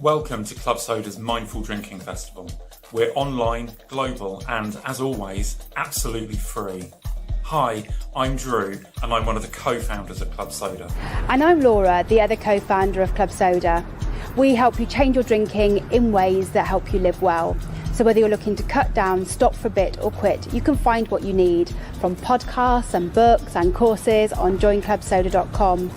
Welcome to Club Soda's Mindful Drinking Festival. We're online, global, and as always, absolutely free. Hi, I'm Drew, and I'm one of the co-founders of Club Soda. And I'm Laura, the other co-founder of Club Soda. We help you change your drinking in ways that help you live well. So whether you're looking to cut down, stop for a bit, or quit, you can find what you need from podcasts and books and courses on joinclubsoda.com.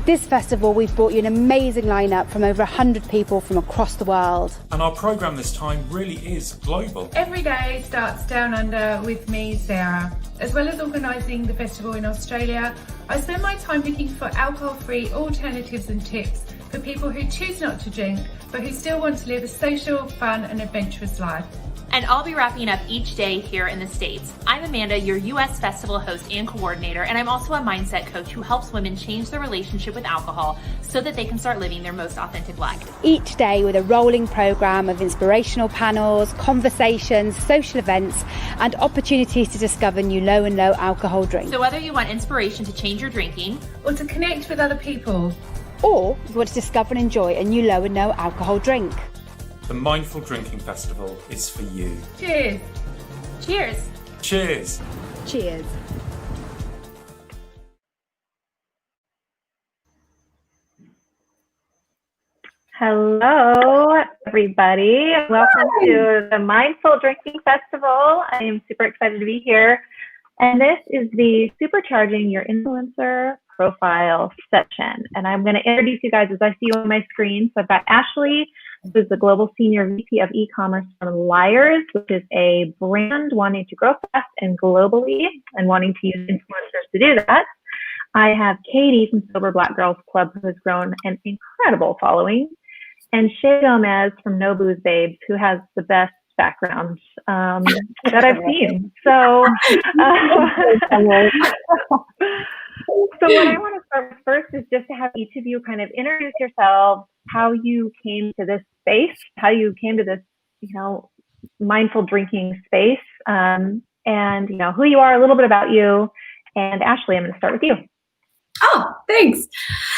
This festival, we've brought you an amazing lineup from over 100 people from across the world. And our programme this time really is global. Every day starts down under with me, Sarah. As well as organising the festival in Australia, I spend my time looking for alcohol-free alternatives and tips for people who choose not to drink, but who still want to live a social, fun and adventurous life. And I'll be wrapping up each day here in the States. I'm Amanda, your US festival host and coordinator, and I'm also a mindset coach who helps women change their relationship with alcohol so that they can start living their most authentic life. Each day with a rolling programme of inspirational panels, conversations, social events, and opportunities to discover new low and low alcohol drinks. So whether you want inspiration to change your drinking, Or to connect with other people, or you want to discover and enjoy a new low and no alcohol drink, The Mindful Drinking Festival is for you. cheers! cheers! Cheers! cheers. Hello, everybody. Welcome to the Mindful Drinking Festival. I am super excited to be here. And this is the Supercharging Your Influencer Profile session. And I'm going to introduce you guys as I see you on my screen. So I've got Ashley, who's the Global Senior VP of E-commerce from Liars, which is a brand wanting to grow fast and globally and wanting to use influencers to do that. I have Katie from Sober Black Girls Club, who has grown an incredible following. And Shay Gomez from No Booze Babes, who has the best background that I've seen. So, so what I want to start with first is just to have each of you kind of introduce yourselves, how you came to this space, how you came to this, mindful drinking space, and, who you are, a little bit about you. And Ashley, I'm going to start with you. Oh, thanks.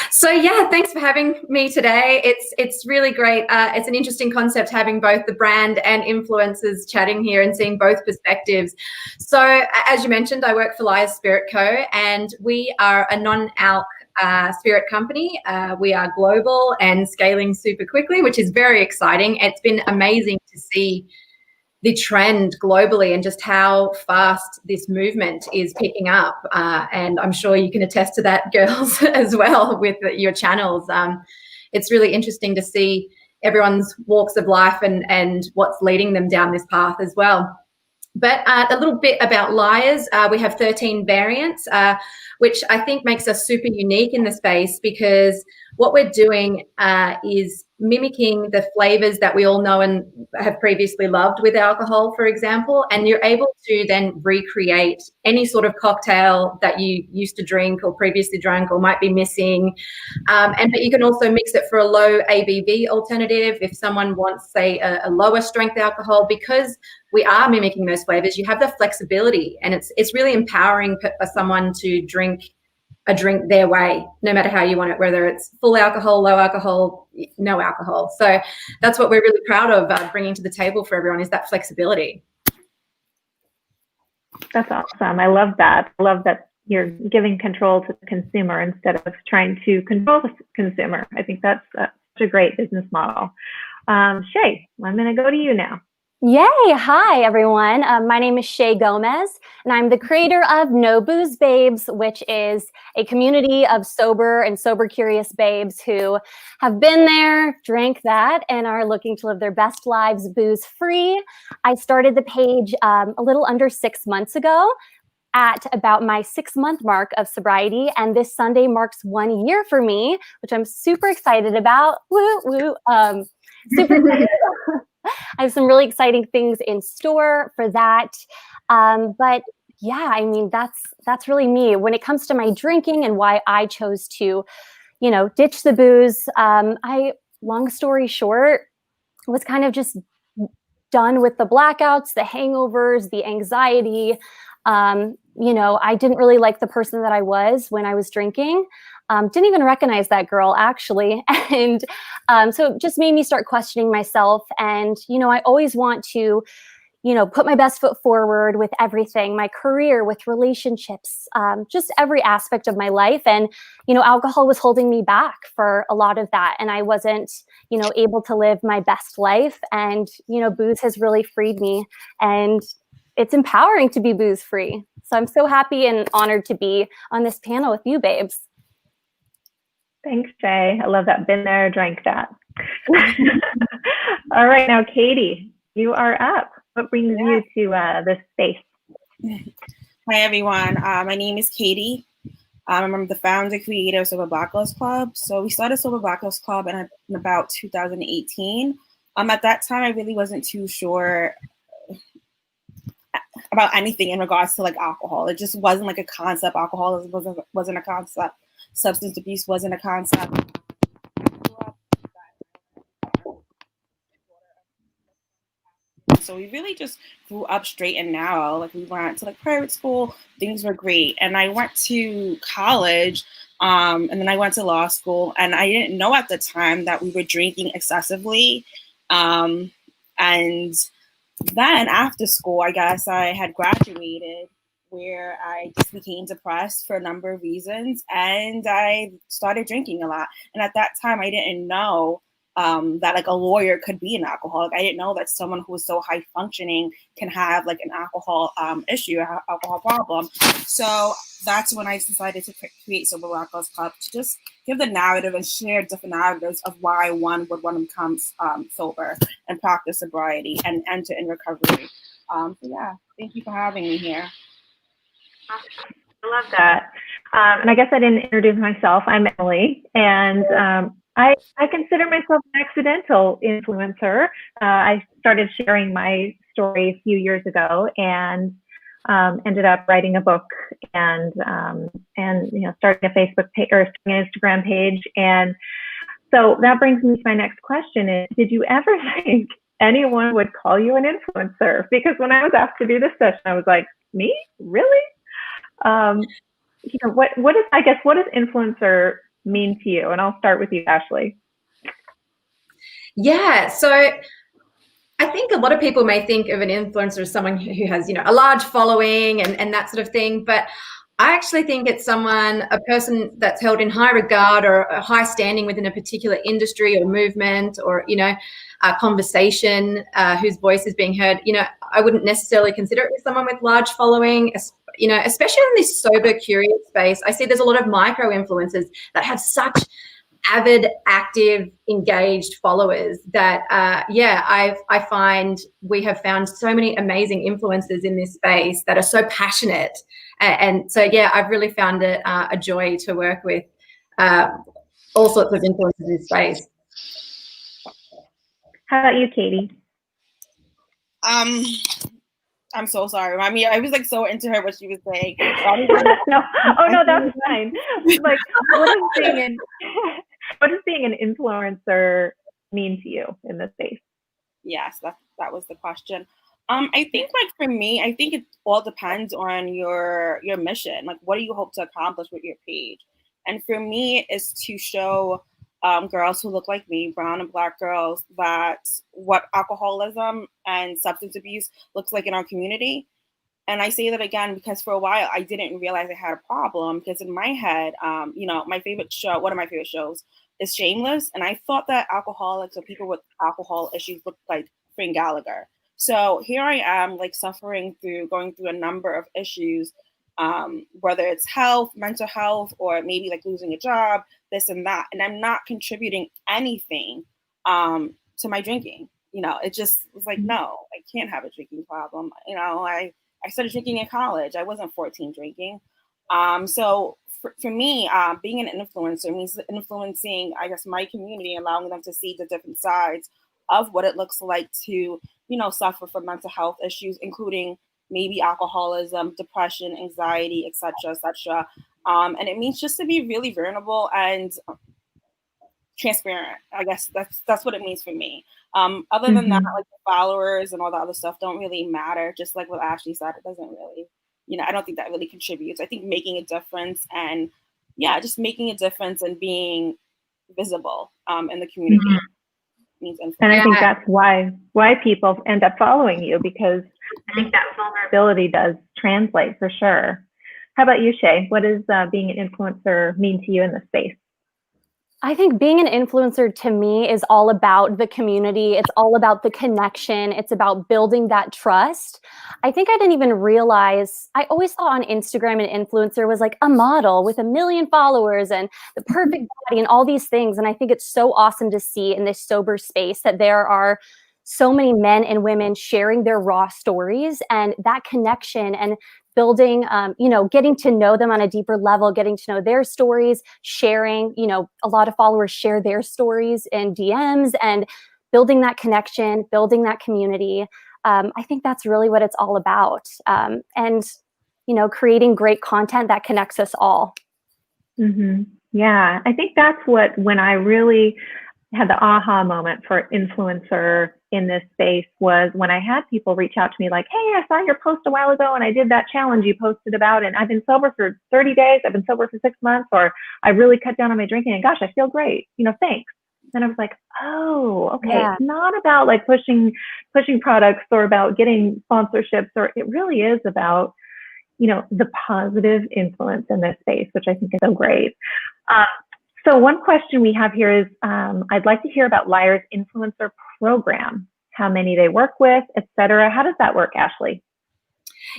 So yeah, thanks for having me today. It's really great. It's an interesting concept having both the brand and influencers chatting here and seeing both perspectives. So as you mentioned, I work for Liars Spirit Co. and we are a non-alc spirit company. We are global and scaling super quickly, which is very exciting. It's been amazing to see the trend globally and just how fast this movement is picking up. And I'm sure you can attest to that, girls, as well with your channels. It's really interesting to see everyone's walks of life and what's leading them down this path as well. But a little bit about Liars. We have 13 variants, which I think makes us super unique in the space because what we're doing is mimicking the flavors that we all know and have previously loved with alcohol, for example, and you're able to then recreate any sort of cocktail that you used to drink or previously drank or might be missing. But you can also mix it for a low ABV alternative if someone wants, say, a lower strength alcohol. Because we are mimicking those flavors, you have the flexibility, and it's really empowering for someone to drink a drink their way, no matter how you want it, whether it's full alcohol, low alcohol, no alcohol. So that's what we're really proud of bringing to the table for everyone, is that flexibility. That's awesome. I love that. I love that you're giving control to the consumer instead of trying to control the consumer. I think that's such a great business model. Shay, I'm going to go to you now. Yay! Hi, everyone. My name is Shay Gomez, and I'm the creator of No Booze Babes, which is a community of sober and sober-curious babes who have been there, drank that, and are looking to live their best lives booze-free. I started the page a little under 6 months ago at about my 6-month mark of sobriety, and this Sunday marks 1 year for me, which I'm super excited about. Woo, woo. Super excited. I have some really exciting things in store for that. But yeah, I mean, that's really me. When it comes to my drinking and why I chose to, ditch the booze, long story short, was kind of just done with the blackouts, the hangovers, the anxiety. I didn't really like the person that I was when I was drinking. didn't even recognize that girl actually. And so it just made me start questioning myself. And, I always want to, put my best foot forward with everything, my career, with relationships, just every aspect of my life. And, alcohol was holding me back for a lot of that. And I wasn't, able to live my best life. And, booze has really freed me. And it's empowering to be booze free. So I'm so happy and honored to be on this panel with you, babes. Thanks, Shay. I love that. Been there, drank that. All right, now Katie, you are up. What brings you to this space? Hi, everyone. My name is Katie. I'm the founder, creator of Sober Black Girls Club. So we started Sober Black Girls Club in about 2018. At that time, I really wasn't too sure about anything in regards to like alcohol. It just wasn't like a concept. Alcoholism wasn't a concept. Substance abuse wasn't a concept. So we really just grew up straight and narrow. Like we went to like private school, things were great. And I went to college, and then I went to law school, and I didn't know at the time that we were drinking excessively. And then after school, I guess I had graduated, where I just became depressed for a number of reasons, and I started drinking a lot. And at that time, I didn't know that like a lawyer could be an alcoholic. I didn't know that someone who was so high functioning can have like an alcohol issue, alcohol problem. So that's when I decided to create Sober Black Girls Club, to just give the narrative and share different narratives of why one would want to become sober and practice sobriety and enter in recovery. So yeah, thank you for having me here. I love that. And I guess I didn't introduce myself. I'm Emily, and I consider myself an accidental influencer. I started sharing my story a few years ago, and ended up writing a book, and starting a Facebook page or starting an Instagram page. And so that brings me to my next question: is, did you ever think anyone would call you an influencer? Because when I was asked to do this session, I was like, me? Really? What does influencer mean to you? And I'll start with you, Ashley. Yeah, so I think a lot of people may think of an influencer as someone who has, a large following and that sort of thing. But I actually think it's a person that's held in high regard or a high standing within a particular industry or movement, or, a conversation whose voice is being heard. I wouldn't necessarily consider it as someone with large following, especially in this sober, curious space. I see there's a lot of micro influencers that have such avid, active, engaged followers that, I find we have found so many amazing influencers in this space that are so passionate. And so, I've really found it a joy to work with all sorts of influencers in this space. How about you, Katie? I'm so sorry. I mean, I was like so into her what she was saying. No, that's fine. Like, what does being an influencer mean to you in this space? Yes, that was the question. I think like for me, I think it all depends on your mission. Like, what do you hope to accomplish with your page? And for me, it's to show girls who look like me, brown and Black girls, that what alcoholism and substance abuse looks like in our community. And I say that again because for a while I didn't realize I had a problem, because in my head, my favorite show, one of my favorite shows, is Shameless, and I thought that alcoholics or people with alcohol issues looked like Frank Gallagher. So here I am, like going through a number of issues, whether it's health, mental health, or maybe like losing a job, this and that, and I'm not contributing anything to my drinking. It just was like, no, I can't have a drinking problem. I started drinking in college. I wasn't 14 drinking. So for me, being an influencer means influencing, I guess, my community, allowing them to see the different sides of what it looks like to, suffer from mental health issues, including maybe alcoholism, depression, anxiety, etc., etc. And it means just to be really vulnerable and transparent. I guess that's what it means for me. Other than that, like the followers and all the other stuff don't really matter. Just like what Ashley said, it doesn't really, I don't think that really contributes. I think making a difference and yeah, just making a difference and being visible in the community means influence. And I think that's why people end up following you, because I think that vulnerability does translate for sure. How about you, Shay? What does being an influencer mean to you in this space? I think being an influencer to me is all about the community. It's all about the connection. It's about building that trust. I think I didn't even realize, I always thought on Instagram an influencer was like a model with 1 million followers and the perfect body and all these things. And I think it's so awesome to see in this sober space that there are so many men and women sharing their raw stories, and that connection and building, getting to know them on a deeper level, getting to know their stories, sharing, a lot of followers share their stories in DMs, and building that connection, building that community. I think that's really what it's all about. And creating great content that connects us all. Mm-hmm. Yeah, I think that's when I really had the aha moment for influencer in this space was when I had people reach out to me like, hey, I saw your post a while ago and I did that challenge you posted about, and I've been sober for 30 days, I've been sober for 6 months, or I really cut down on my drinking and gosh, I feel great, thanks. And I was like, oh, okay. Yeah. It's not about like pushing products or about getting sponsorships, or it really is about, the positive influence in this space, which I think is so great. So one question we have here is, I'd like to hear about Lyre's influencer program, how many they work with, etc. How does that work, Ashley?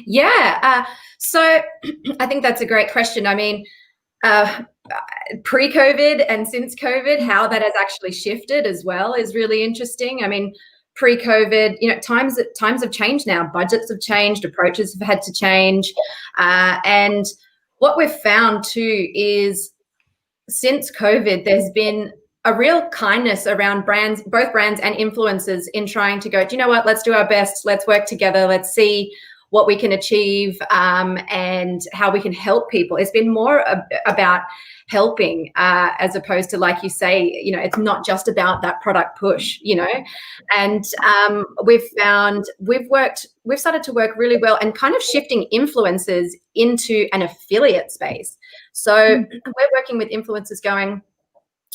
Yeah, so I think that's a great question. I mean, pre-COVID and since COVID, how that has actually shifted as well is really interesting. I mean, pre-COVID, times have changed now. Budgets have changed, approaches have had to change. And what we've found too is since COVID, there's been a real kindness around brands, both brands and influencers, in trying to go, do you know what, let's do our best, let's work together, let's see what we can achieve and how we can help people. It's been more about helping as opposed to, like you say, it's not just about that product push, and we've started to work really well and kind of shifting influencers into an affiliate space. So we're working with influencers going,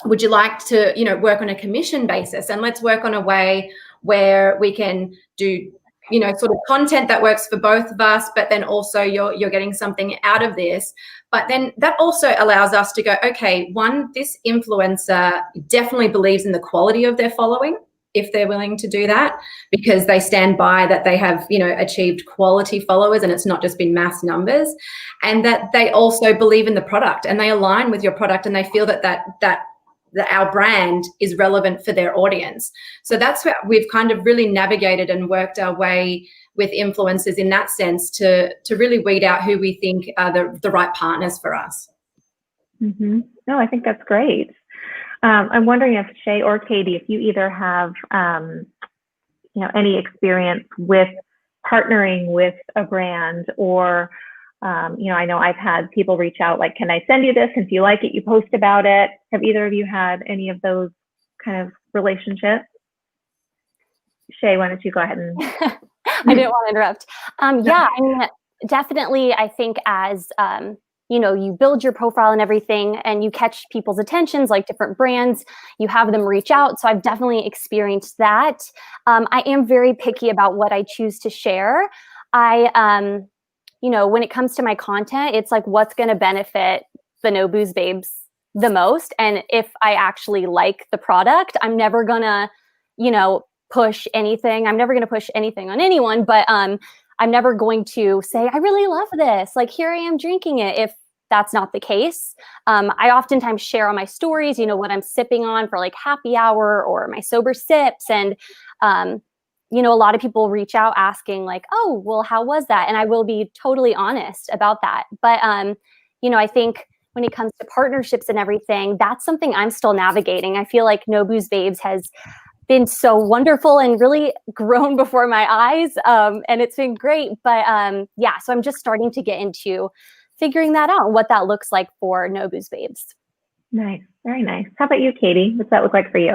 would you like to, work on a commission basis? And let's work on a way where we can do, sort of content that works for both of us, but then also you're getting something out of this. But then that also allows us to go, okay, one, this influencer definitely believes in the quality of their following, if they're willing to do that, because they stand by that they have, achieved quality followers and it's not just been mass numbers, and that they also believe in the product and they align with your product and they feel that our brand is relevant for their audience. So that's where we've kind of really navigated and worked our way with influencers in that sense to really weed out who we think are the right partners for us. Mm-hmm. No, I think that's great. I'm wondering if Shay or Katie, if you either have, any experience with partnering with a brand, or, I know I've had people reach out like, can I send you this? If you like it, you post about it. Have either of you had any of those kind of relationships? Shay, why don't you go ahead and... I didn't want to interrupt. Yeah, I mean, definitely, I think as, you build your profile and everything and you catch people's attentions, like different brands, you have them reach out. So I've definitely experienced that. I am very picky about what I choose to share. When it comes to my content, it's like what's going to benefit the No Booze Babes the most. And if I actually like the product, I'm never going to, push anything. I'm never going to push anything on anyone, but I'm never going to say, I really love this. Like, here I am drinking it. If that's not the case, I oftentimes share on my stories, what I'm sipping on for like happy hour or my sober sips. And, a lot of people reach out asking like, oh, well, how was that? And I will be totally honest about that. But, I think when it comes to partnerships and everything, that's something I'm still navigating. I feel like No Booze Babes has been so wonderful and really grown before my eyes. And it's been great. But so I'm just starting to get into figuring that out, what that looks like for No Booze Babes. Nice. Very nice. How about you, Katie? What's that look like for you?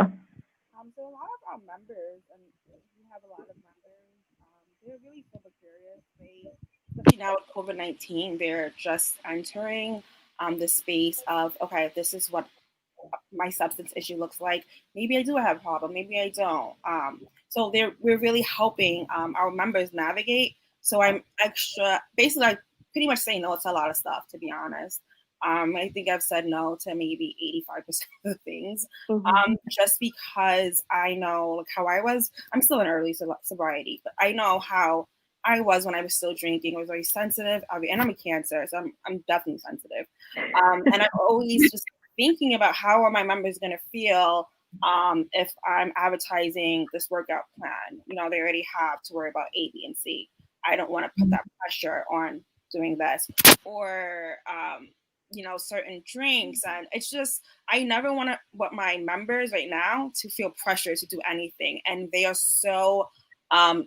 So a lot of our members, and we have a lot of members, they're really sober curious. Especially now with COVID-19, they're just entering the space of, okay, this is what my substance issue looks like. Maybe I do have a problem. Maybe I don't. So we're really helping our members navigate. So I'm basically I pretty much say no to a lot of stuff, to be honest. I think I've said no to maybe 85% of the things, just because I know like how I was. I'm still in early sobriety, but I know how I was when I was still drinking. I was very sensitive, and I'm a Cancer, so I'm definitely sensitive. And I'm always just thinking about how are my members going to feel if I'm advertising this workout plan. You know, they already have to worry about A, B, and C. I don't want to put that pressure on doing this, or you know, certain drinks. And it's just, I never want my members right now to feel pressure to do anything. And they are so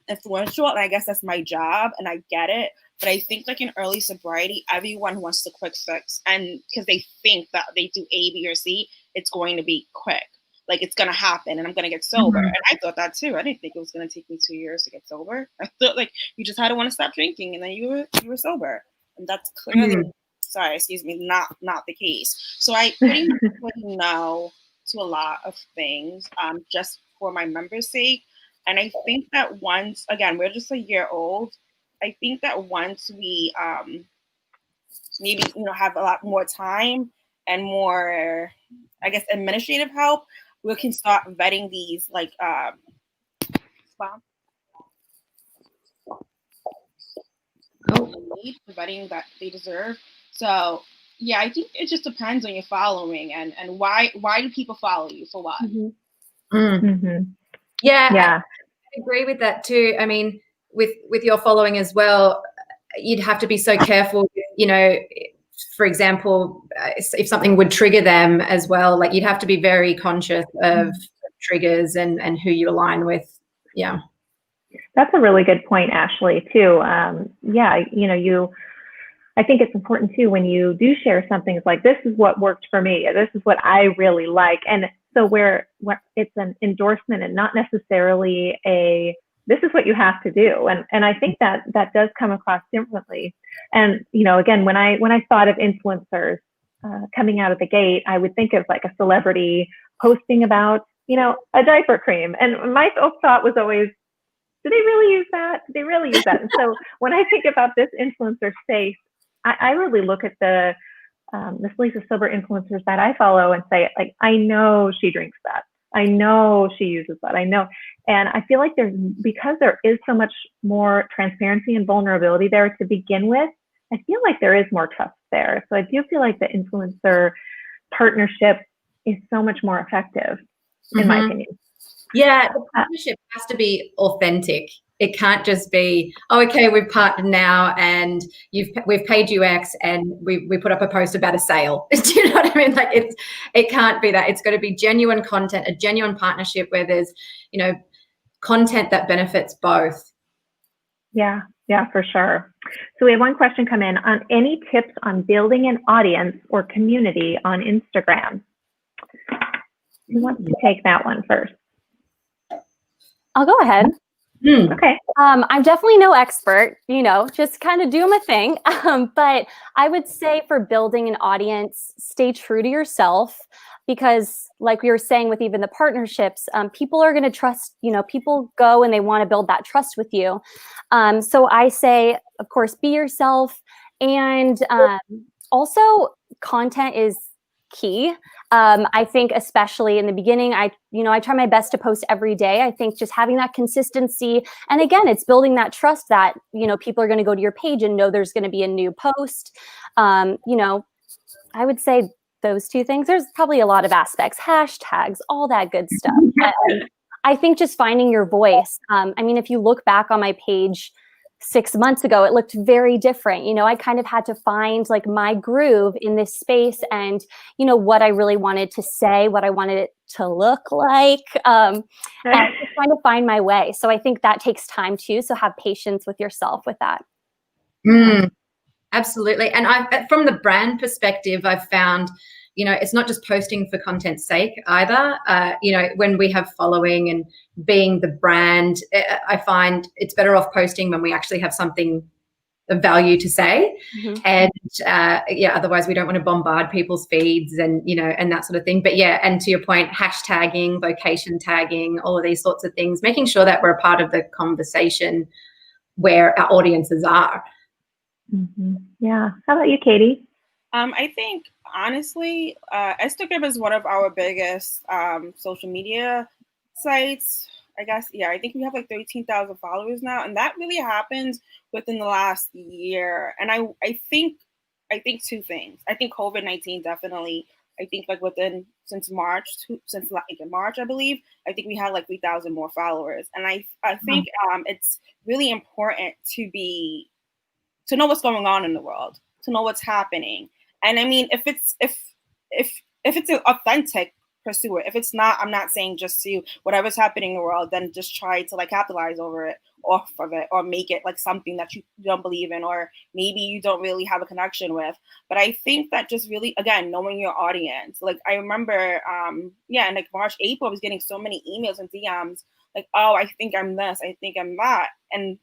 influential, and I guess that's my job, and I get it. But I think like in early sobriety, everyone wants the quick fix, and because they think that they do A, B, or C, it's going to be quick. Like it's gonna happen, and I'm gonna get sober. And I thought that too. I didn't think it was gonna take me 2 years to get sober. I thought like you just had to want to stop drinking, and then you were sober. And that's clearly, not the case. So I pretty much would no to a lot of things, just for my members' sake. And I think that once, again, we're just a year old. I think that once we maybe, you know, have a lot more time and more, I guess, administrative help, we can start vetting these like the vetting that they deserve. So yeah, I think it just depends on your following and why do people follow you, for what? Yeah, I agree with that too. I mean, with your following as well, you'd have to be so careful, you know, for example, if something would trigger them as well, like you'd have to be very conscious of triggers and who you align with. Yeah. That's a really good point, Ashley, too. Yeah, you know, I think it's important too when you do share something, it's like, this is what worked for me. This is what I really like. And so where it's an endorsement and not necessarily this is what you have to do. And I think that does come across differently. And, you know, again, when I thought of influencers coming out of the gate, I would think of like a celebrity posting about, you know, a diaper cream. And my thought was always, do they really use that? Do they really use that? And so when I think about this influencer space, I really look at the Lisa Sober influencers that I follow and say, like, I know she drinks that. I know she uses that. I know. And I feel like because there is so much more transparency and vulnerability there to begin with, I feel like there is more trust there. So I do feel like the influencer partnership is so much more effective, in my opinion. Yeah, the partnership has to be authentic. It can't just be, oh, okay, we've partnered now and we've paid you X and we put up a post about a sale. Do you know what I mean? Like it can't be that. It's got to be genuine content, a genuine partnership where there's, you know, content that benefits both. Yeah, for sure. So we have one question come in on any tips on building an audience or community on Instagram. Who wants to take that one first? I'll go ahead. Okay. I'm definitely no expert, you know, just kind of do my thing. But I would say for building an audience, stay true to yourself, because like we were saying with even the partnerships, people are going to trust, you know, people go and they want to build that trust with you. So I say, of course, be yourself. And also content is key. I think especially in the beginning, I try my best to post every day. I think just having that consistency, and again, it's building that trust that, you know, people are going to go to your page and know there's going to be a new post. You know, I would say those two things. There's probably a lot of aspects, hashtags, all that good stuff. But I think just finding your voice. I mean, if you look back on my page 6 months ago, it looked very different. You know, I kind of had to find like my groove in this space and, you know, what I really wanted to say, what I wanted it to look like, and just trying to find my way. So I think that takes time too. So have patience with yourself with that. Absolutely. And from the brand perspective, I've found, you know, it's not just posting for content's sake either. You know, when we have following and being the brand, I find it's better off posting when we actually have something of value to say. And otherwise we don't want to bombard people's feeds and, and that sort of thing. But yeah, and to your point, hashtagging, location tagging, all of these sorts of things, making sure that we're a part of the conversation where our audiences are. Yeah. How about you, Katie? I think, honestly, Instagram is one of our biggest social media sites. I guess, I think we have like 13,000 followers now, and that really happened within the last year. And I think two things. I think COVID-19 definitely. I think like since March, I believe, I think we had like 3,000 more followers. And I think it's really important to know what's going on in the world, to know what's happening. And I mean, if it's authentic, pursue it. If it's not, I'm not saying just to whatever's happening in the world, then just try to like capitalize off of it, or make it like something that you don't believe in, or maybe you don't really have a connection with. But I think that just really, again, knowing your audience. Like I remember, in like March, April, I was getting so many emails and DMs like, oh, I think I'm this, I think I'm that. And,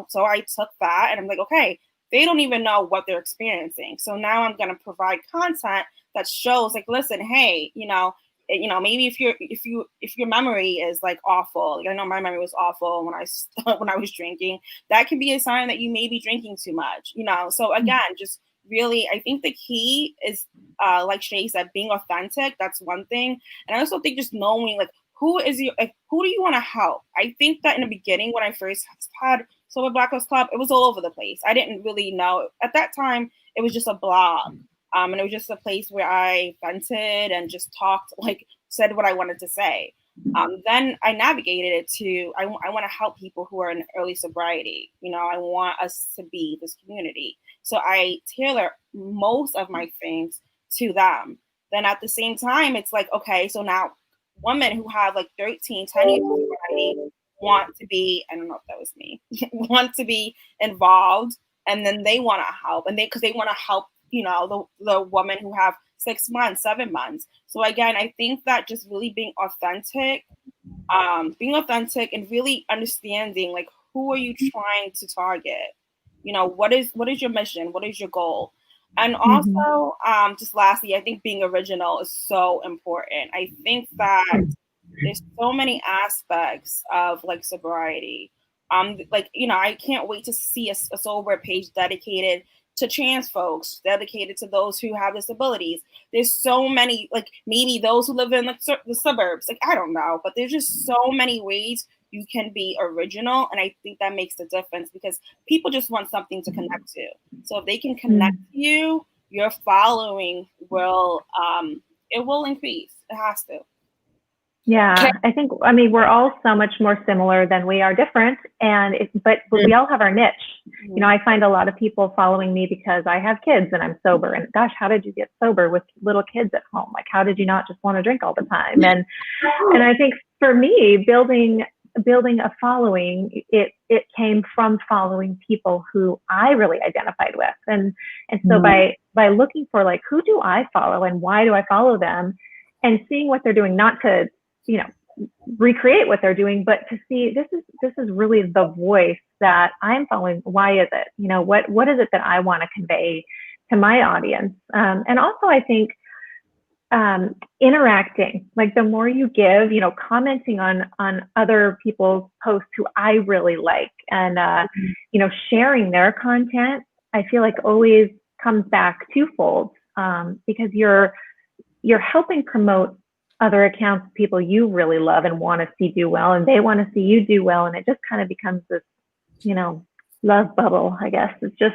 so I took that and I'm like, okay, they don't even know what they're experiencing. So now I'm going to provide content that shows like, listen, hey, maybe if your memory is like awful, like I know my memory was awful when I was drinking, that can be a sign that you may be drinking too much, So again, just really, I think the key is, like Shay said, being authentic. That's one thing. And I also think just knowing like, who do you want to help? I think that in the beginning, when I first had Sober Black Girls Club, it was all over the place. I didn't really know. At that time, it was just a blog. And it was just a place where I vented and just talked, like said what I wanted to say. Then I navigated it to, I want to help people who are in early sobriety. I want us to be this community. So I tailor most of my things to them. Then at the same time, it's like, okay, so now women who have like 10 years of sobriety want to be, I don't know if that was me, want to be involved. And then they want to help, and because they want to help, the woman who have 6 months, 7 months. So again, I think that just really being authentic and really understanding like, who are you trying to target? What is your mission? What is your goal? And also, just lastly, I think being original is so important. I think that there's so many aspects of like sobriety. I can't wait to see a sober page dedicated to trans folks, dedicated to those who have disabilities. There's so many, like maybe those who live in like the suburbs, like I don't know, but there's just so many ways you can be original. And I think that makes the difference, because people just want something to connect to. So if they can connect to you, your following will increase. It has to. Yeah, I mean, we're all so much more similar than we are different, but we all have our niche. I find a lot of people following me because I have kids and I'm sober, and gosh, how did you get sober with little kids at home? Like, how did you not just want to drink all the time? And I think for me, building a following, it came from following people who I really identified with, and so by looking for like, who do I follow and why do I follow them, and seeing what they're doing, not to recreate what they're doing, but to see this is really the voice that I'm following. Why is it? What is it that I want to convey to my audience? And also, I think interacting, like the more you give, commenting on other people's posts who I really like, and sharing their content, I feel like always comes back twofold, because you're helping promote other accounts, people you really love and want to see do well, and they want to see you do well, and it just kind of becomes this, love bubble, I guess. It's just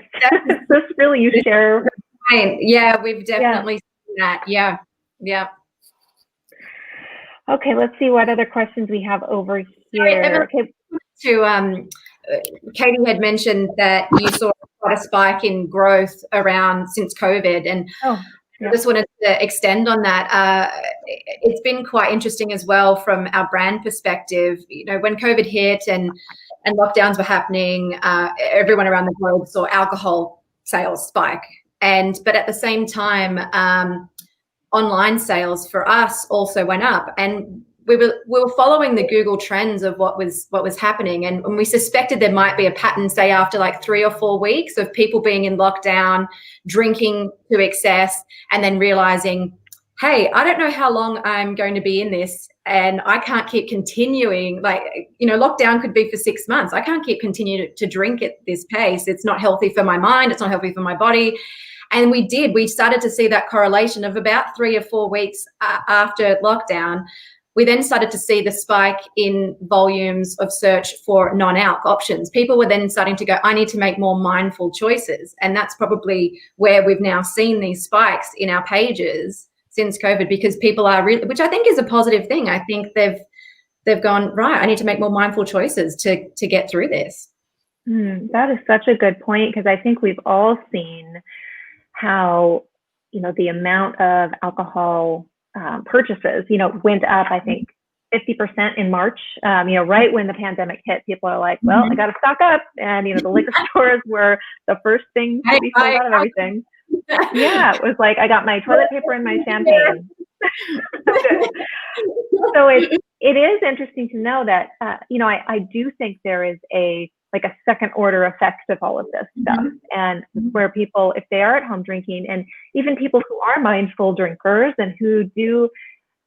this really, you share. Yeah, we've definitely seen that. Yeah. Okay, let's see what other questions we have over here. Katie had mentioned that you saw quite a spike in growth since COVID, and I just wanted to extend on that. It's been quite interesting as well from our brand perspective. When COVID hit and lockdowns were happening, everyone around the globe saw alcohol sales spike. But at the same time, online sales for us also went up. And we were following the Google trends of what was happening, and we suspected there might be a pattern, say after like 3 or 4 weeks of people being in lockdown, drinking to excess, and then realizing, hey, I don't know how long I'm going to be in this, and I can't keep continuing. Like, lockdown could be for 6 months. I can't keep continuing to drink at this pace. It's not healthy for my mind. It's not healthy for my body. And we started to see that correlation of about 3 or 4 weeks after lockdown. We then started to see the spike in volumes of search for non-alc options. People were then starting to go, I need to make more mindful choices. And that's probably where we've now seen these spikes in our pages since COVID, because people are really, which I think is a positive thing. I think they've gone, right, I need to make more mindful choices to get through this. That is such a good point, because I think we've all seen how, the amount of alcohol purchases, went up, I think 50% in March, right when the pandemic hit. People are like, well, I got to stock up. And, the liquor stores were the first thing to be sold out of everything. Yeah, it was like, I got my toilet paper and my champagne. So it is interesting to know that, I do think there is a second order effect of all of this stuff. And where people, if they are at home drinking, and even people who are mindful drinkers and who do,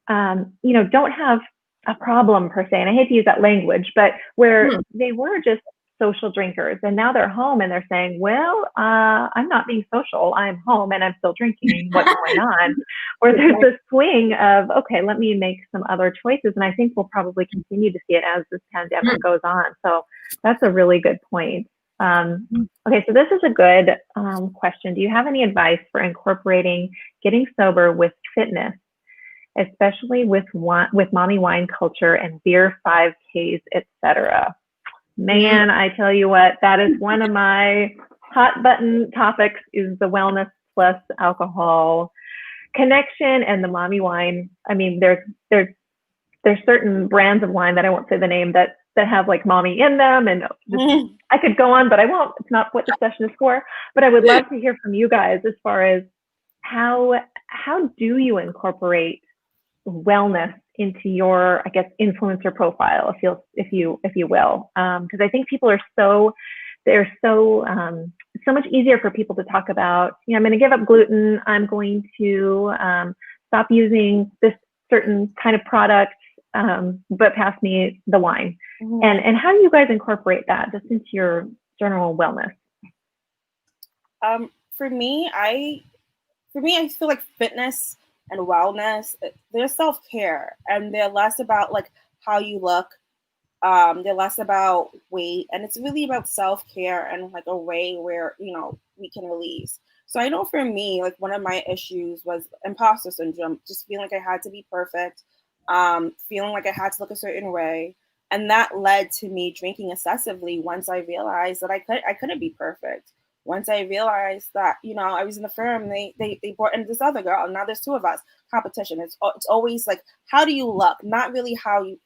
don't have a problem per se, and I hate to use that language, but where they were just social drinkers, and now they're home and they're saying, well, I'm not being social, I'm home and I'm still drinking, what's going on? Or there's this swing of, okay, let me make some other choices. And I think we'll probably continue to see it as this pandemic goes on. So that's a really good point. Okay, so this is a good question. Do you have any advice for incorporating getting sober with fitness, especially with mommy wine culture and beer 5Ks, etc.? Man, I tell you what, that is one of my hot button topics, is the wellness plus alcohol connection and the mommy wine. I mean, there's certain brands of wine that I won't say the name that have like mommy in them, and just, I could go on, but I won't. It's not what the session is for. But I would love to hear from you guys as far as how do you incorporate wellness into your, I guess, influencer profile, if you will, because I think people are so much easier for people to talk about. I'm going to give up gluten. I'm going to stop using this certain kind of product, but pass me the wine. And how do you guys incorporate that just into your general wellness? For me, I feel like fitness and wellness, they're self-care, and they're less about like how you look. They're less about weight, and it's really about self-care and like a way where, we can release. So I know for me, like one of my issues was imposter syndrome, just feeling like I had to be perfect, feeling like I had to look a certain way. And that led to me drinking excessively once I realized that I couldn't be perfect. Once I realized that, I was in the firm, they brought in this other girl, and now there's two of us. Competition. It's always like, how do you look? Not really how you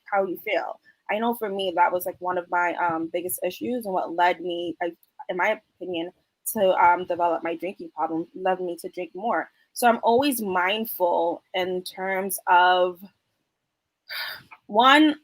feel. I know for me, that was like one of my biggest issues, and what led me, in my opinion, to develop my drinking problem, led me to drink more. So I'm always mindful in terms of, one,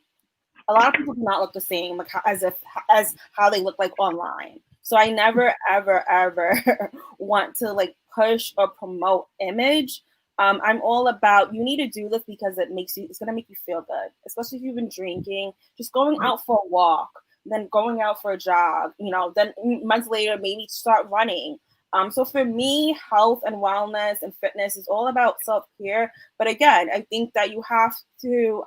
a lot of people do not look the same, like as how they look like online. So I never, ever, ever want to like push or promote image. I'm all about, you need to do this because it's going to make you feel good, especially if you've been drinking, just going out for a walk, then going out for a jog, then months later, maybe start running. So for me, health and wellness and fitness is all about self-care. But again, I think that you have to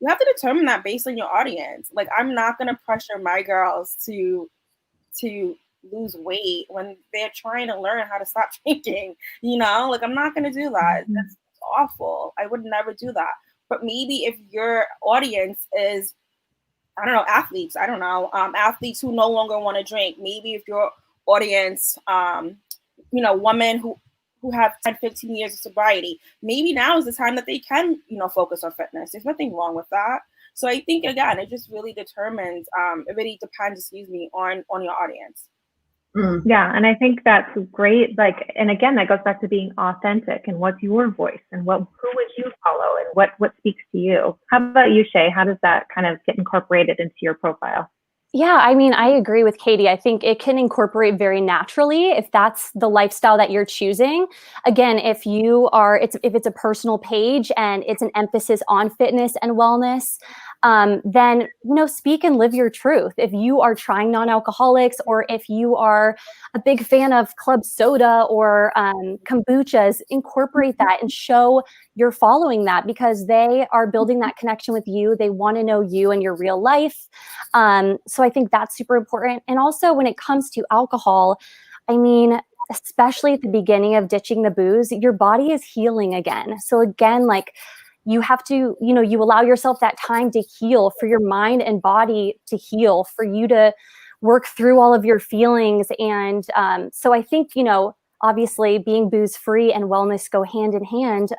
determine that based on your audience. Like, I'm not going to pressure my girls to lose weight when they're trying to learn how to stop drinking, like I'm not going to do that. That's awful. I would never do that. But maybe if your audience is, I don't know, athletes, athletes who no longer want to drink, maybe if your audience, women who have 10, 15 years of sobriety, maybe now is the time that they can, focus on fitness. There's nothing wrong with that. So I think, again, it just really depends, on your audience. Yeah, and I think that's great. Like, and again, that goes back to being authentic and what's your voice and who would you follow and what speaks to you. How about you, Shay? How does that kind of get incorporated into your profile? Yeah, I mean, I agree with Katie. I think it can incorporate very naturally if that's the lifestyle that you're choosing. Again, if it's a personal page and it's an emphasis on fitness and wellness, then speak and live your truth. If you are trying non-alcoholics, or if you are a big fan of club soda or kombuchas, incorporate that and show you're following that, because they are building that connection with you. They want to know you and your real life. So I think that's super important. And also when it comes to alcohol, I mean, especially at the beginning of ditching the booze, your body is healing again. So again, like, you have to, you allow yourself that time to heal, for your mind and body to heal, for you to work through all of your feelings. And so I think, obviously being booze free and wellness go hand in hand.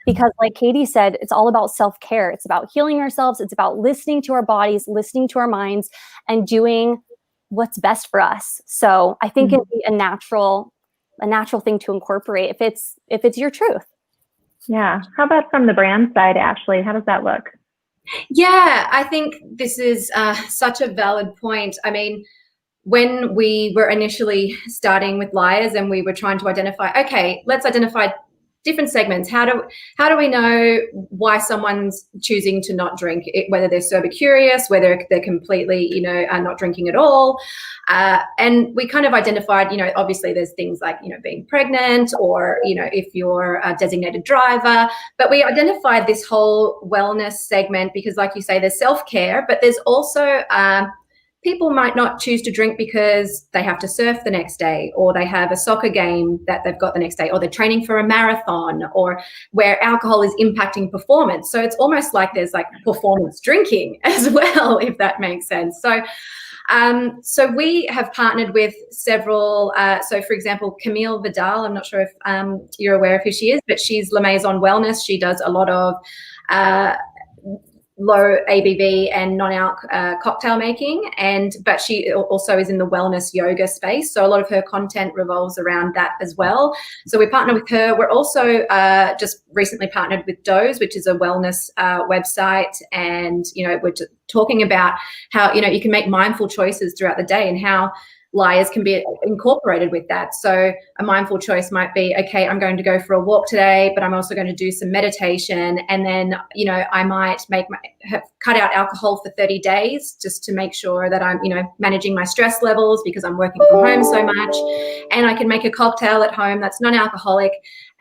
Because like Katie said, it's all about self-care. It's about healing ourselves. It's about listening to our bodies, listening to our minds, and doing what's best for us. So I think it'd be a natural thing to incorporate if it's your truth. Yeah. How about from the brand side, Ashley? How does that look? Yeah, I think this is such a valid point. I mean, when we were initially starting with Liars and we were trying to identify, okay, let's identify different segments. How do we know why someone's choosing to not drink, whether they're sober curious, whether they're completely, are not drinking at all. And we kind of identified, obviously there's things like, being pregnant, or, if you're a designated driver, but we identified this whole wellness segment because, like you say, there's self-care, but there's also, people might not choose to drink because they have to surf the next day, or they have a soccer game that they've got the next day, or they're training for a marathon, or where alcohol is impacting performance. So it's almost like there's like performance drinking as well, if that makes sense. So we have partnered with several, so for example, Camille Vidal, I'm not sure if you're aware of who she is, but she's La Maison Wellness. She does a lot of low ABV and non-alc cocktail making, but she also is in the wellness yoga space, so a lot of her content revolves around that as well. So we partner with her. We're also just recently partnered with Doze, which is a wellness website, and we're talking about how you can make mindful choices throughout the day and how Liars can be incorporated with that. So a mindful choice might be, okay, I'm going to go for a walk today, but I'm also going to do some meditation. And then, I might cut out alcohol for 30 days just to make sure that I'm, managing my stress levels because I'm working from home so much. And I can make a cocktail at home that's non-alcoholic.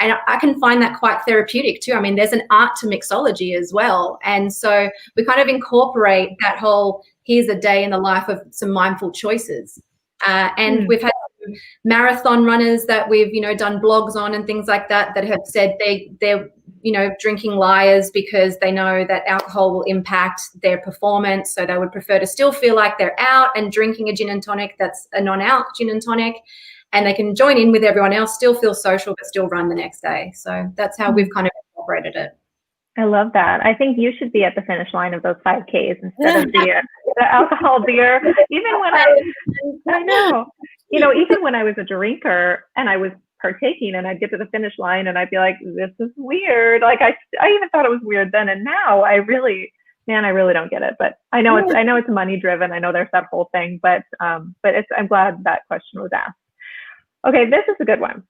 And I can find that quite therapeutic too. I mean, there's an art to mixology as well. And so we kind of incorporate that whole, here's a day in the life of some mindful choices. And we've had marathon runners that we've, done blogs on and things like that have said they're, drinking Liars because they know that alcohol will impact their performance. So they would prefer to still feel like they're out and drinking a gin and tonic that's a non-alc gin and tonic, and they can join in with everyone else, still feel social, but still run the next day. So that's how we've kind of incorporated it. I love that. I think you should be at the finish line of those 5Ks instead of the alcohol beer. Even when I know, even when I was a drinker and I was partaking and I'd get to the finish line and I'd be like, this is weird. Like I even thought it was weird then. And now I really don't get it, but I know it's money driven. I know there's that whole thing, but I'm glad that question was asked. Okay. This is a good one.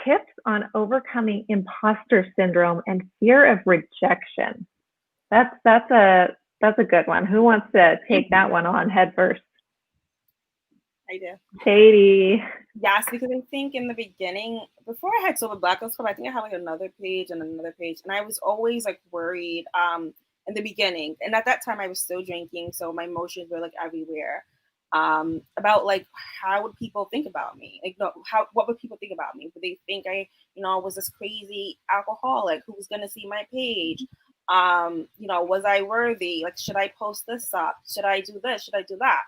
Tips on overcoming imposter syndrome and fear of rejection. That's a good one. Who wants to take that one on head first? I do. Katie. Yes, because I think in the beginning, before I had Sober Black Girls Club, I think I had like another page, and I was always like worried in the beginning. And at that time, I was still drinking, so my emotions were like everywhere. About like how would people think about me? Like, no, what would people think about me? Would they think I, was this crazy alcoholic who was gonna see my page? Was I worthy? Like, should I post this up? Should I do this? Should I do that?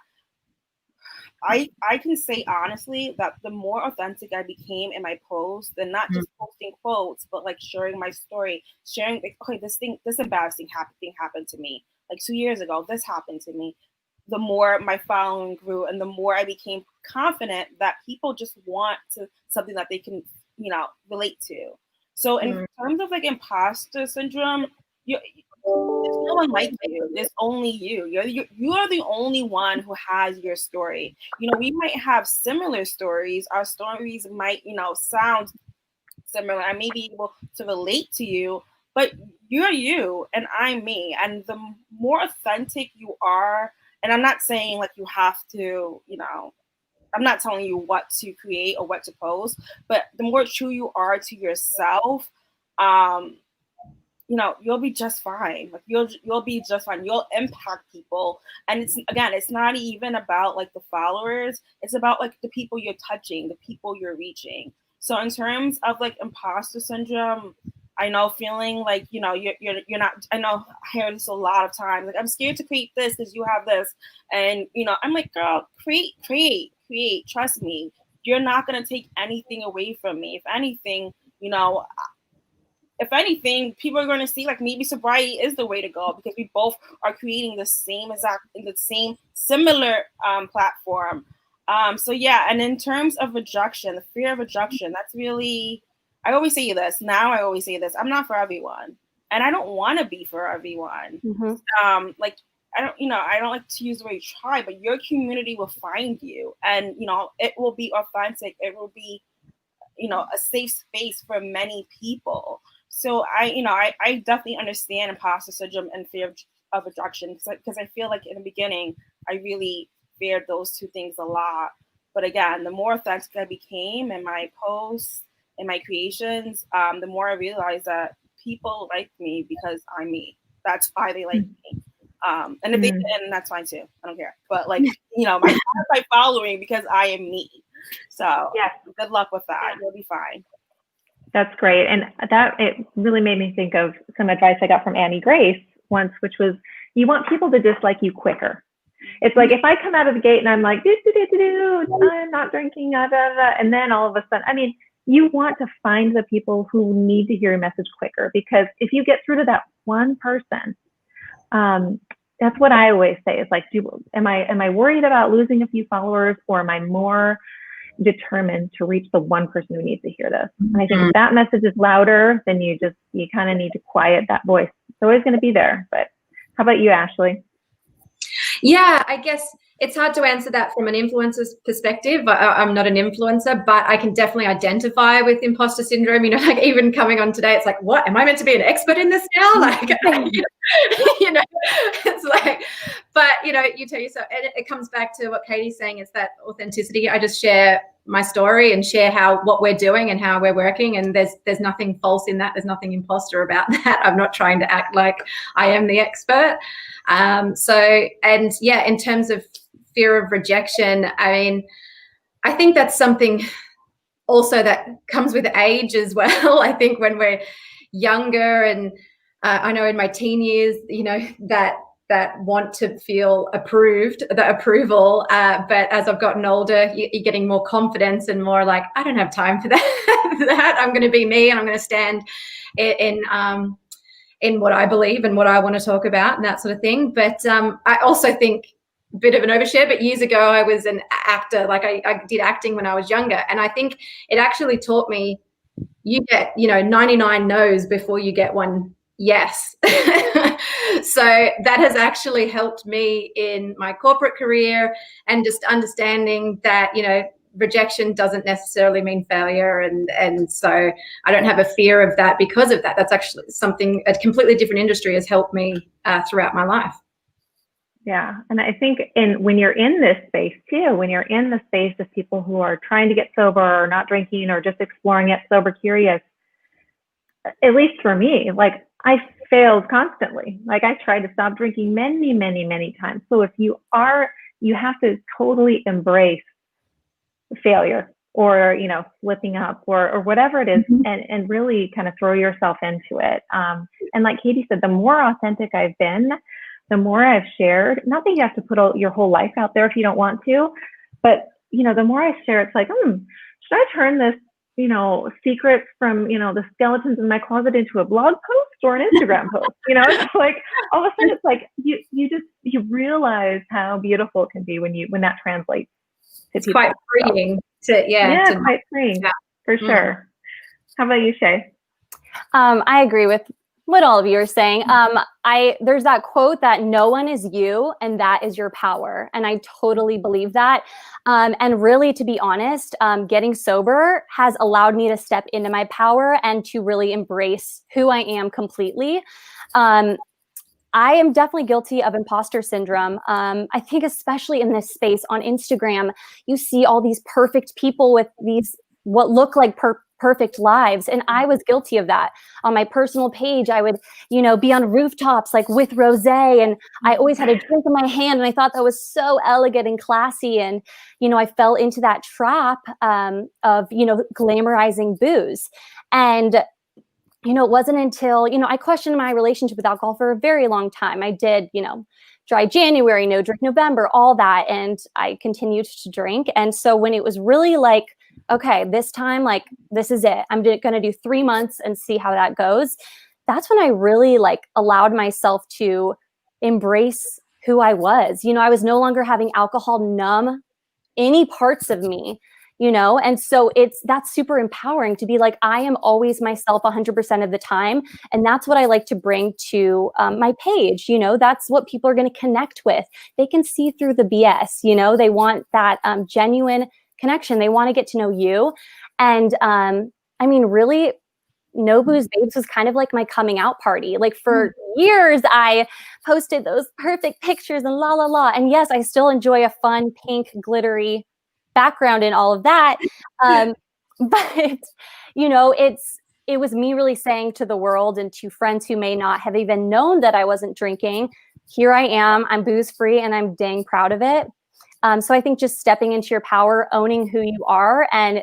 I can say honestly that the more authentic I became in my posts, and not just posting quotes, but like sharing my story, sharing like, okay, this embarrassing thing happened to me. Like 2 years ago, this happened to me. The more my following grew and the more I became confident that people just want something that they can, relate to. So in terms of like imposter syndrome, there's no one like you. There's only you. You are the only one who has your story. We might have similar stories. Our stories might, sound similar. I may be able to relate to you, but you're you and I'm me. And the more authentic you are, and I'm not saying like you have to, I'm not telling you what to create or what to post, but the more true you are to yourself, you'll be just fine. Like you'll be just fine. You'll impact people. And it's not even about like the followers. It's about like the people you're touching, the people you're reaching. So in terms of like imposter syndrome, I know feeling like, you're not, I know I hear this a lot of times. Like, I'm scared to create this because you have this. And, I'm like, girl, create. Trust me. You're not going to take anything away from me. If anything, people are going to see like maybe sobriety is the way to go because we both are creating the same similar platform. So yeah, and in terms of rejection, the fear of rejection, that's really, I always say this. I'm not for everyone, and I don't want to be for everyone. Like I don't like to use the word try, but your community will find you, and it will be authentic. It will be, a safe space for many people. So I definitely understand imposter syndrome and fear of rejection because I feel like in the beginning I really feared those two things a lot. But again, the more authentic I became in my posts, in my creations, the more I realized that people like me because I'm me. That's why they like me. And if they didn't, that's fine too. I don't care. But like, my following because I am me. So yeah, good luck with that. You'll be fine. That's great. And it really made me think of some advice I got from Annie Grace once, which was you want people to dislike you quicker. It's like if I come out of the gate and I'm like, I'm not drinking, and then all of a sudden, you want to find the people who need to hear your message quicker, because if you get through to that one person, that's what I always say. It's like, am I worried about losing a few followers, or am I more determined to reach the one person who needs to hear this? And I think if that message is louder, then you kind of need to quiet that voice. It's always going to be there. But how about you, Ashley? Yeah, I guess it's hard to answer that from an influencer's perspective. I'm not an influencer, but I can definitely identify with imposter syndrome. Like even coming on today, it's like, what? Am I meant to be an expert in this now? Like, it's like, but you tell yourself, and it comes back to what Katie's saying, is that authenticity. I just share my story and share what we're doing and how we're working. And there's nothing false in that. There's nothing imposter about that. I'm not trying to act like I am the expert. In terms of fear of rejection, I think that's something also that comes with age as well. I think when we're younger, and I know in my teen years, that want to feel the approval. But as I've gotten older, you're getting more confidence and more like, I don't have time for that. I'm going to be me, and I'm going to stand in what I believe and what I want to talk about and that sort of thing. But I also think a bit of an overshare, but years ago I was an actor. Like I did acting when I was younger, and I think it actually taught me you get 99 no's before you get one yes. So that has actually helped me in my corporate career, and just understanding that rejection doesn't necessarily mean failure, and so I don't have a fear of that because of that. That's actually something a completely different industry has helped me throughout my life. Yeah, and I think when you're in this space too, when you're in the space of people who are trying to get sober or not drinking or just exploring it, sober curious, at least for me, like I failed constantly. Like I tried to stop drinking many, many, many times. So if you have to totally embrace failure or slipping up or whatever it is, and really kind of throw yourself into it. And like Katie said, the more authentic I've been, the more I've shared. Not that you have to put your whole life out there if you don't want to, but the more I share, it's like, should I turn this secrets from the skeletons in my closet into a blog post or an Instagram post? It's like all of a sudden it's like you realize how beautiful it can be when that translates It's people. quite freeing to, quite freeing, yeah. for sure. How about you, Shay? I agree with what all of you are saying. There's that quote that no one is you and that is your power. And I totally believe that. And really, to be honest, getting sober has allowed me to step into my power and to really embrace who I am completely. I am definitely guilty of imposter syndrome. I think especially in this space on Instagram, you see all these perfect people with these what look like perfect lives. And I was guilty of that. On my personal page, I would, be on rooftops like with rosé, and I always had a drink in my hand, and I thought that was so elegant and classy. And, I fell into that trap of, glamorizing booze. And it wasn't until, I questioned my relationship with alcohol for a very long time. I did, dry January, no drink November, all that. And I continued to drink. And so when it was really like, okay, this time, like, this is it, I'm going to do 3 months and see how that goes. That's when I really allowed myself to embrace who I was. I was no longer having alcohol numb any parts of me. And so that's super empowering to be like, I am always myself 100% of the time. And that's what I like to bring to my page. That's what people are going to connect with. They can see through the BS, they want that genuine connection. They want to get to know you. And really, No Booze Babes was kind of like my coming out party. Like for years, I posted those perfect pictures and la, la, la. And yes, I still enjoy a fun, pink, glittery background and all of that. But, it was me really saying to the world and to friends who may not have even known that I wasn't drinking, here I am, I'm booze free, and I'm dang proud of it. So I think just stepping into your power, owning who you are, and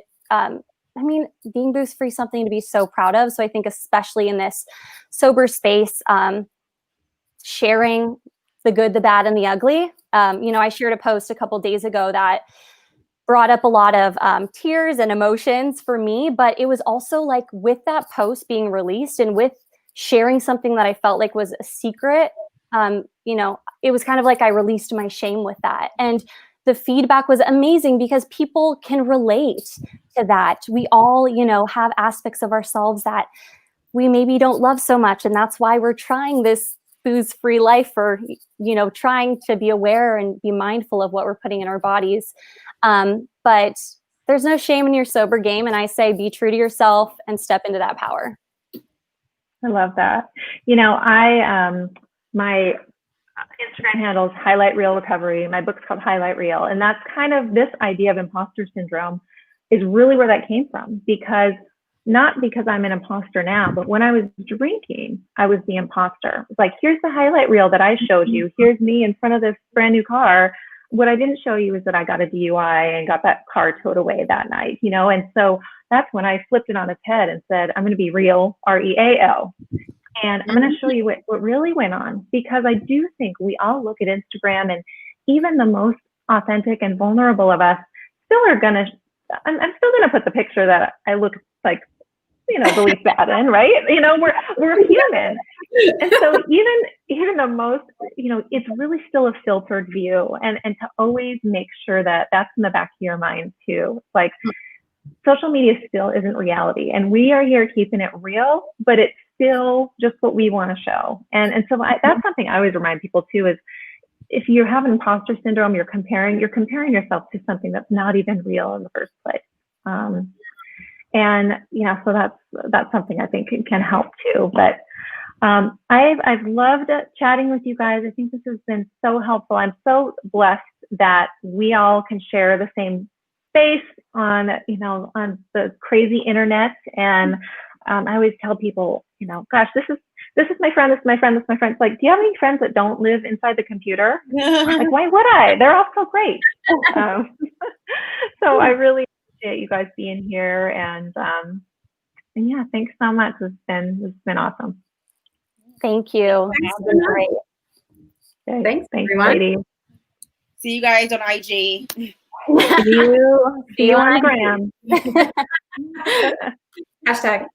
being booze free is something to be so proud of. So I think especially in this sober space, sharing the good, the bad, and the ugly. I shared a post a couple days ago that brought up a lot of tears and emotions for me, but it was also like with that post being released and with sharing something that I felt like was a secret, it was kind of like I released my shame with that. And the feedback was amazing because people can relate to that. We all, have aspects of ourselves that we maybe don't love so much. And that's why we're trying this booze-free life, or, trying to be aware and be mindful of what we're putting in our bodies. But there's no shame in your sober game. And I say, be true to yourself and step into that power. I love that. My Instagram handle is Highlight Reel Recovery. My book's called Highlight Reel. And that's kind of this idea of imposter syndrome is really where that came from, not because I'm an imposter now, but when I was drinking, I was the imposter. It's like, here's the highlight reel that I showed you. Here's me in front of this brand new car. What I didn't show you is that I got a DUI and got that car towed away that night, And so that's when I flipped it on its head and said, I'm going to be real, REAL. And I'm going to show you what really went on, because I do think we all look at Instagram, and even the most authentic and vulnerable of us I'm still going to put the picture that I look like, the least bad in, right? We're human. And so even the most, it's really still a filtered view, and to always make sure that that's in the back of your mind too. Like, social media still isn't reality, and we are here keeping it real, but it's still just what we want to show. And so that's something I always remind people too, is if you have imposter syndrome, you're comparing yourself to something that's not even real in the first place. So that's something I think can help too. But I've loved chatting with you guys. I think this has been so helpful. I'm so blessed that we all can share the same space on the crazy internet. And I always tell people, gosh, this is my friend, this is my friend, this is my friend. It's like, do you have any friends that don't live inside the computer? Like, why would I? They're all so great. So I really appreciate you guys being here, and yeah, thanks so much. It's been awesome. Thank you. It's been great. Okay. Thanks, everyone. Ladies. See you guys on IG. See you on the gram. Hashtag.